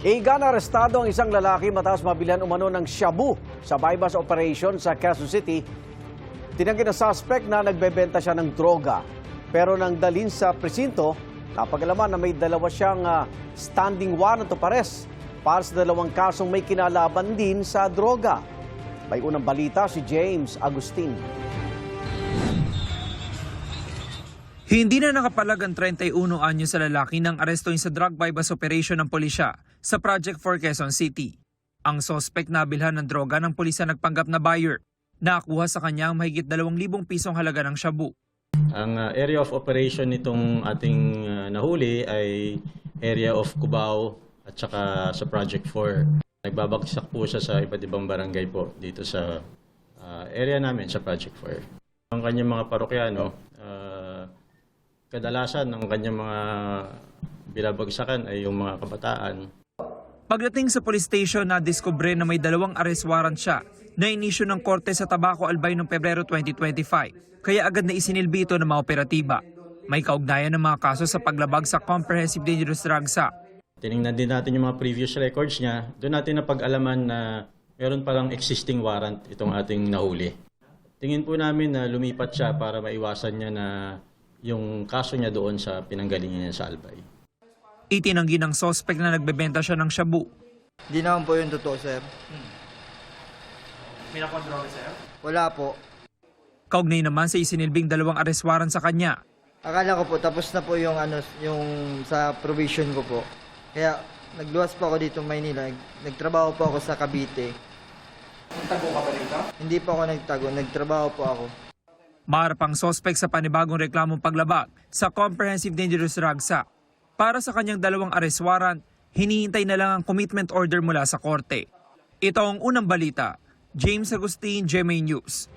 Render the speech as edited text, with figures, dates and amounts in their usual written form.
Igan arestado ang isang lalaki matapos mabilhan umano ng shabu sa bypass operation sa Quezon City. Tinanggi ng suspect na nagbebenta siya ng droga. Pero nang dalhin sa presinto, napag-alaman na may dalawa siyang standing warrant of arrest para sa dalawang kasong may kinalaban din sa droga. May unang balita si James Agustin. Hindi na nakapalag ang 31 anyo sa lalaki ng arestuhin sa drug bypass operation ng pulisya sa Project 4 Quezon City. Ang sospek na bilhan ng droga ng pulisya nagpanggap na buyer. Nakakuha sa kanya ang mahigit 2,000 pisong halaga ng shabu. Ang area of operation nitong ating nahuli ay area of Cubao at saka sa Project 4. Nagbabagsak po siya sa iba't ibang barangay po dito sa area namin sa Project 4. Ang kanyang mga parokyano, kadalasan ng kanyang mga binabagsakan ay yung mga kabataan. Pagdating sa police station, nadiskubre na may 2 arrest warrant siya na inisyu ng korte sa Tabaco Albay noong Pebrero 2025. Kaya agad na isinilbi ito ng mga operatiba. May kaugnayan ng mga kaso sa paglabag sa Comprehensive Dangerous Drugs Act. Tinignan din natin yung mga previous records niya. Doon natin napag-alaman na meron palang existing warrant itong ating nahuli. Tingin po namin na lumipat siya para maiwasan niya na yung kaso niya doon sa pinanggalingan niya sa Albay. Itinanggi ng sospek na nagbebenta siya ng shabu. Di naman po yung totoo, sir. May nakontrol, sir? Wala po. Kaugnay naman sa isinilbing 2 arrest warrant sa kanya. Akala ko po tapos na po yung yung sa provision ko po. Kaya nagluwas po ako dito Maynila. Nagtrabaho po ako sa Cavite. Nagtago ka ba dito? Hindi po ako nagtago, nagtrabaho po ako. Maharap ang sospek sa panibagong reklamong paglabag sa Comprehensive Dangerous Drugs Act. Para sa kanyang 2 arrest warrant, hinihintay na lang ang commitment order mula sa korte. Ito ang unang balita. James Agustin, GMA News.